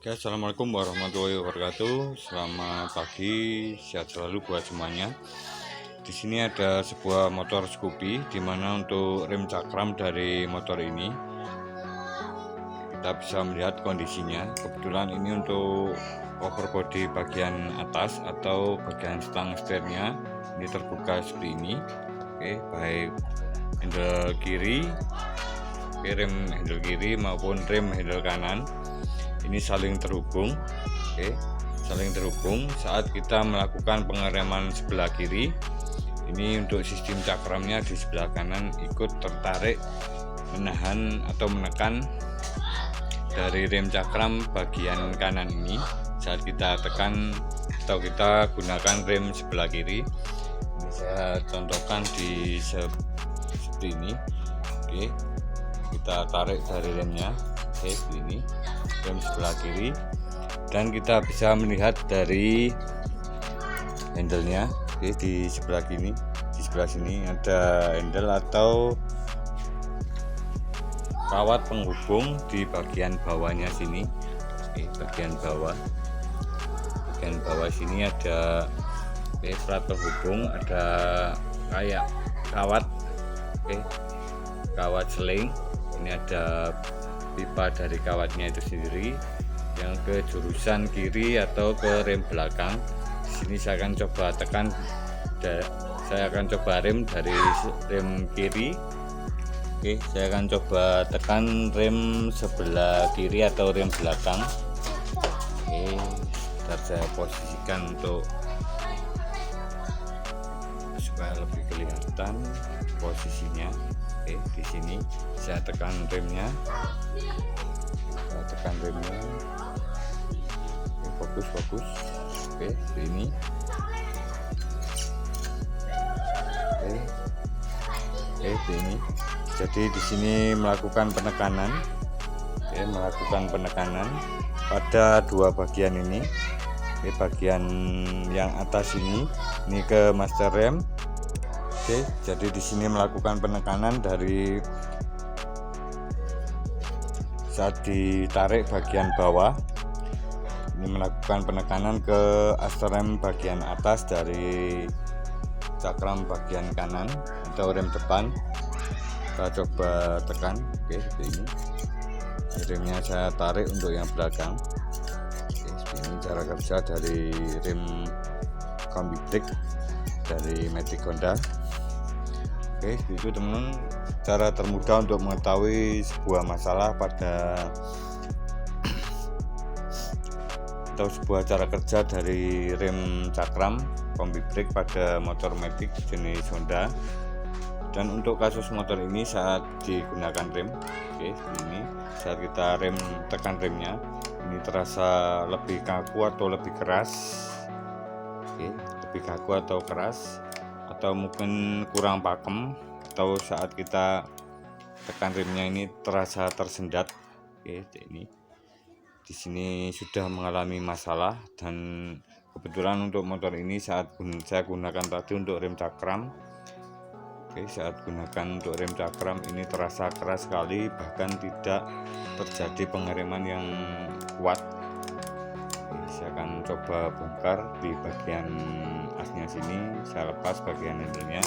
Oke, assalamualaikum warahmatullahi wabarakatuh. Selamat pagi, sehat selalu buat semuanya. Di sini ada sebuah motor Scoopy, di mana untuk rem cakram dari motor ini kita bisa melihat kondisinya. Kebetulan ini untuk cover body bagian atas atau bagian stang setirnya ini terbuka seperti ini. Oke, baik handle kiri, rem handle kiri maupun rem handle kanan ini saling terhubung. Saling terhubung saat kita melakukan pengereman sebelah kiri. Ini untuk sistem cakramnya di sebelah kanan ikut tertarik menahan atau menekan dari rem cakram bagian kanan ini saat kita tekan atau kita gunakan rem sebelah kiri. Ini saya contohkan di seperti ini. Kita tarik dari remnya seperti ini, rem sebelah kiri, dan kita bisa melihat dari handle-nya. Di sebelah kiri, di sebelah sini ada handle atau kawat penghubung di bagian bawahnya sini. Bagian bawah sini ada plat penghubung, ada kayak kawat, kawat seling. Ini ada pipa dari kawatnya itu sendiri yang ke jurusan kiri atau ke rem belakang. Di sini saya akan coba tekan, saya akan coba rem dari rem kiri. Saya akan coba tekan rem sebelah kiri atau rem belakang. Dan saya posisikan untuk supaya lebih kelihatan posisinya. Di sini saya tekan remnya. Fokus. Ini ini. Jadi di sini melakukan penekanan, pada dua bagian ini. Bagian yang atas ini ke master rem. Jadi di sini melakukan penekanan dari saat ditarik bagian bawah. Ini melakukan penekanan ke master rem bagian atas dari cakram bagian kanan atau rem depan. Kita coba tekan, seperti ini. Remnya saya tarik untuk yang belakang. Seperti ini cara kerja dari rem kombi brake dari Matic Honda. Itu teman-teman cara termudah untuk mengetahui sebuah masalah atau sebuah cara kerja dari rem cakram kombi brake pada motor Matic jenis Honda. Dan untuk kasus motor ini saat digunakan rem, ini saat kita tekan remnya, ini terasa lebih kaku atau lebih keras, lebih kaku atau keras, atau mungkin kurang pakem, atau saat kita tekan remnya ini terasa tersendat. Ini di sini sudah mengalami masalah, dan kebetulan untuk motor ini saat saya gunakan tadi untuk rem cakram. Saat gunakan untuk rem cakram ini terasa keras sekali, bahkan tidak terjadi pengereman yang kuat. Saya akan coba bongkar di bagian asnya sini, saya lepas bagian handle-nya.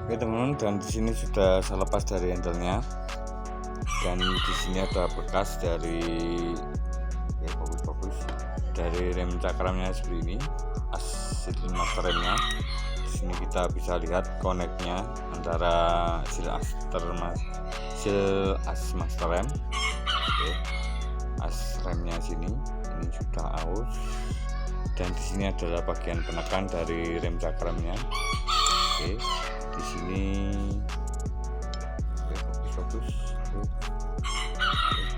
Teman-teman, dan di sini sudah saya lepas dari handle-nya, dan di sini ada bekas dari dari rem cakramnya seperti ini, as master remnya. Di sini kita bisa lihat koneknya antara sil as master rem. As remnya sini ini sudah aus, dan di sini adalah bagian penekan dari rem cakramnya. Di sini fokus.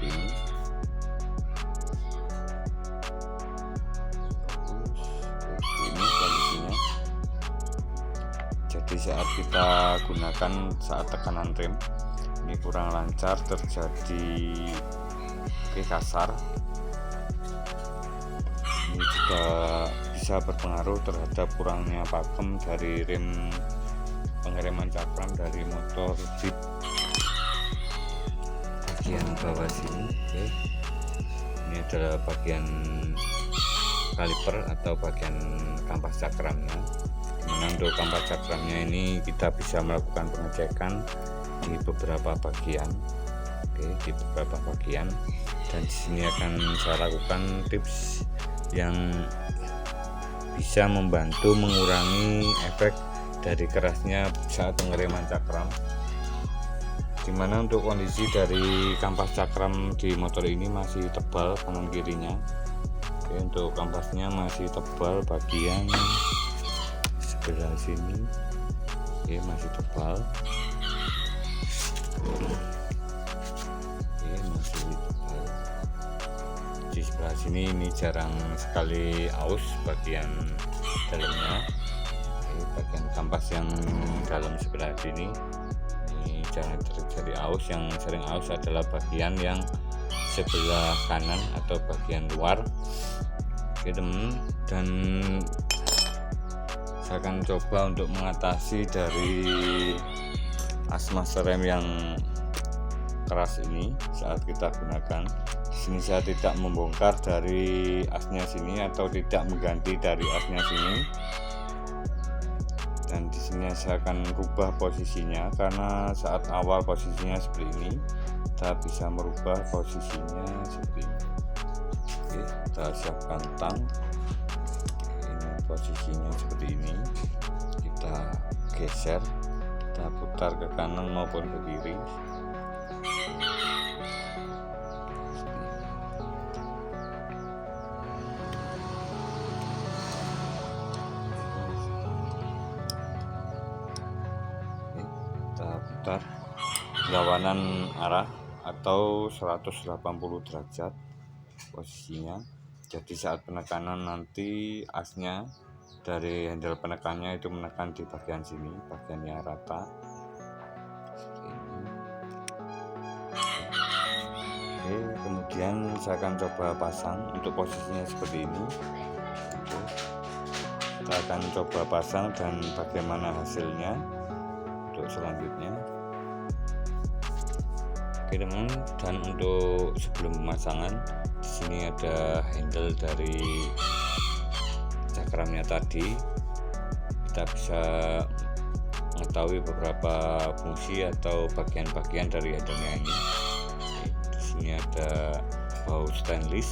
Ini kondisinya. Jadi saat kita gunakan saat tekanan rem ini kurang lancar, terjadi kasar. Ini juga bisa berpengaruh terhadap kurangnya pakem dari rem pengereman cakram dari motor Jeep bagian bawah sini. Ini adalah bagian kaliper atau bagian kampas cakramnya, dimana untuk kampas cakramnya ini kita bisa melakukan pengecekan di beberapa bagian. Di beberapa bagian, dan di sini akan saya lakukan tips yang bisa membantu mengurangi efek dari kerasnya saat pengereman cakram, dimana untuk kondisi dari kampas cakram di motor ini masih tebal kanan kirinya. Untuk kampasnya masih tebal bagian sebelah sini, masih tebal, masih tebal. Di sebelah sini ini jarang sekali aus bagian dalamnya. Bagian kampas yang dalam sebelah sini ini jarang terjadi aus. Yang sering aus adalah bagian yang sebelah kanan atau bagian luar. Teman, dan saya akan coba untuk mengatasi dari as master rem yang keras ini saat kita gunakan. Di sini saya tidak membongkar dari asnya sini atau tidak mengganti dari asnya sini, dan di sini saya akan rubah posisinya, karena saat awal posisinya seperti ini, kita bisa merubah posisinya seperti ini. Kita siapkan tang, ini posisinya seperti ini, kita geser, kita putar ke kanan maupun ke kiri. Kita putar berlawanan arah atau 180 derajat posisinya. Jadi saat penekanan nanti asnya dari handle penekannya itu menekan di bagian sini, bagiannya rata. Kemudian saya akan coba pasang. Untuk posisinya seperti ini, kita akan coba pasang dan bagaimana hasilnya untuk selanjutnya. Teman, dan untuk sebelum pemasangan, di sini ada handle dari cakramnya tadi. Kita bisa mengetahui beberapa fungsi atau bagian-bagian dari handle-nya ini. Di sini ada baut stainless,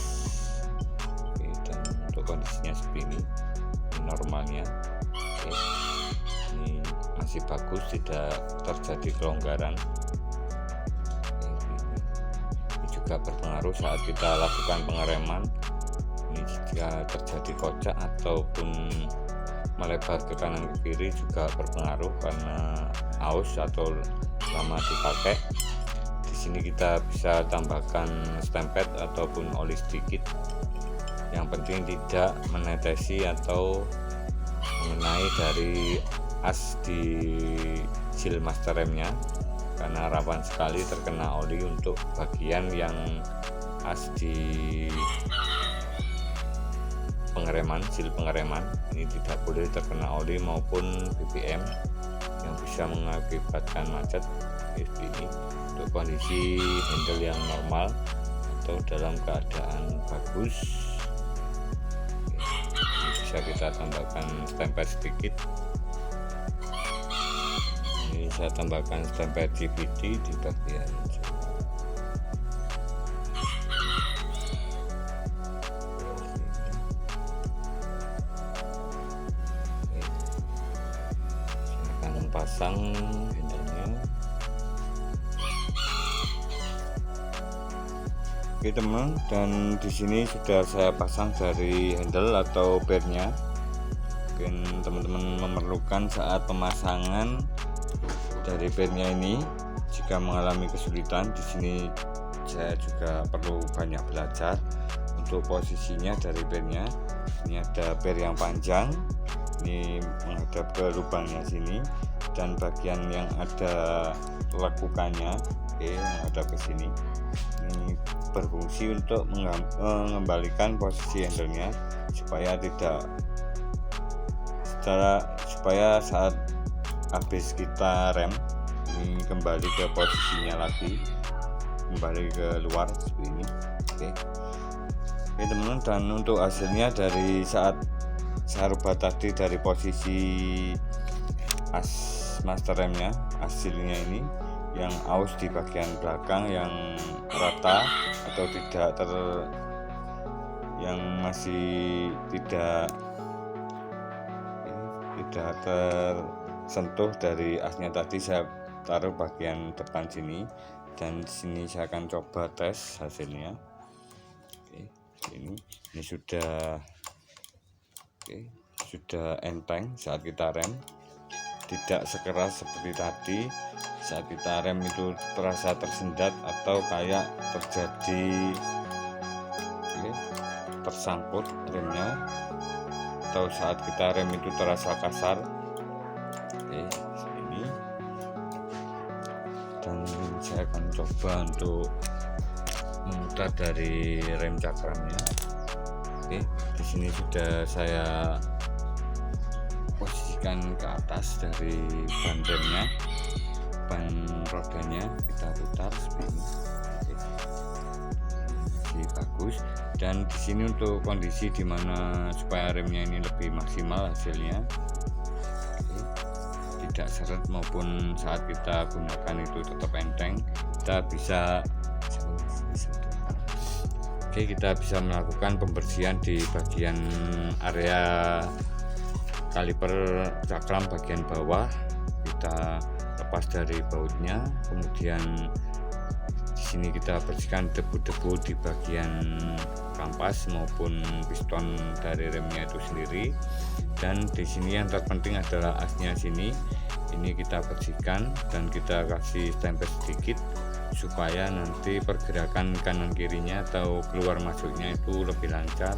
dan untuk kondisinya seperti ini normalnya. Ini masih bagus, tidak terjadi kelonggaran. Juga berpengaruh saat kita lakukan pengereman. Ini jika terjadi kocak ataupun melebar ke kanan ke kiri juga berpengaruh karena aus atau lama dipakai. Di sini kita bisa tambahkan stempet ataupun oli sedikit. Yang penting tidak menetesi atau mengenai dari as di seal master remnya, karena rawan sekali terkena oli untuk bagian yang as di pengereman, seal pengereman. Ini tidak boleh terkena oli maupun BBM yang bisa mengakibatkan macet seperti ini. Untuk kondisi handle yang normal atau dalam keadaan bagus, ini bisa kita tambahkan stempel sedikit. Ini saya tambahkan stempel DVD di bagian saya akan pasang handle-nya. Oke teman, dan di sini sudah saya pasang dari handle atau bairnya. Mungkin teman-teman memerlukan saat pemasangan dari bairnya ini, jika mengalami kesulitan, di sini saya juga perlu banyak belajar untuk posisinya dari bairnya. Ini ada bair yang panjang, ini menghadap ke lubangnya sini, dan bagian yang ada lekukannya, menghadap ke sini. Ini berfungsi untuk mengembalikan posisi handle-nya supaya saat habis kita rem ini kembali ke posisinya lagi, kembali ke luar seperti ini. Oke teman-teman, dan untuk hasilnya dari saat saya rubah tadi dari posisi as master remnya, hasilnya ini yang aus di bagian belakang yang rata atau yang masih tidak tersentuh dari asnya tadi, saya taruh bagian depan sini, dan di sini saya akan coba tes hasilnya. Oke, ini sudah enteng saat kita rem, tidak sekeras seperti tadi. Saat kita rem itu terasa tersendat atau kayak terjadi tersangkut remnya, atau saat kita rem itu terasa kasar. Ini, dan saya akan coba untuk memutar dari rem cakramnya. Di sini sudah saya posisikan ke atas dari ban remnya, ban rodanya kita putar seperti ini. Bagus. Dan di sini untuk kondisi dimana supaya remnya ini lebih maksimal hasilnya, tidak seret maupun saat kita gunakan itu tetap enteng, kita bisa melakukan pembersihan di bagian area kaliper cakram bagian bawah. Kita lepas dari bautnya, kemudian di sini kita bersihkan debu-debu di bagian kampas maupun piston dari remnya itu sendiri. Dan di sini yang terpenting adalah asnya sini, ini kita bersihkan dan kita kasih stempel sedikit supaya nanti pergerakan kanan kirinya atau keluar masuknya itu lebih lancar,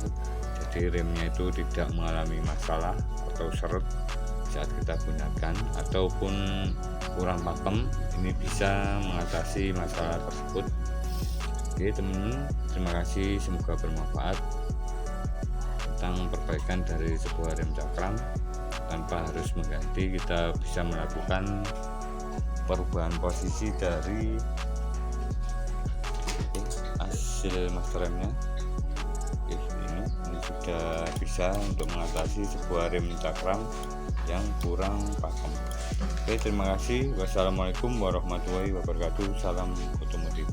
jadi remnya itu tidak mengalami masalah atau seret saat kita gunakan ataupun kurang pakem. Ini bisa mengatasi masalah tersebut. Oke teman-teman, terima kasih, semoga bermanfaat tentang perbaikan dari sebuah rem cakram. Tanpa harus mengganti, kita bisa melakukan perubahan posisi dari hasil master remnya. Ini sudah bisa untuk mengatasi sebuah rem cakram yang kurang pakem. Oke, terima kasih. Wassalamualaikum warahmatullahi wabarakatuh. Salam otomotif.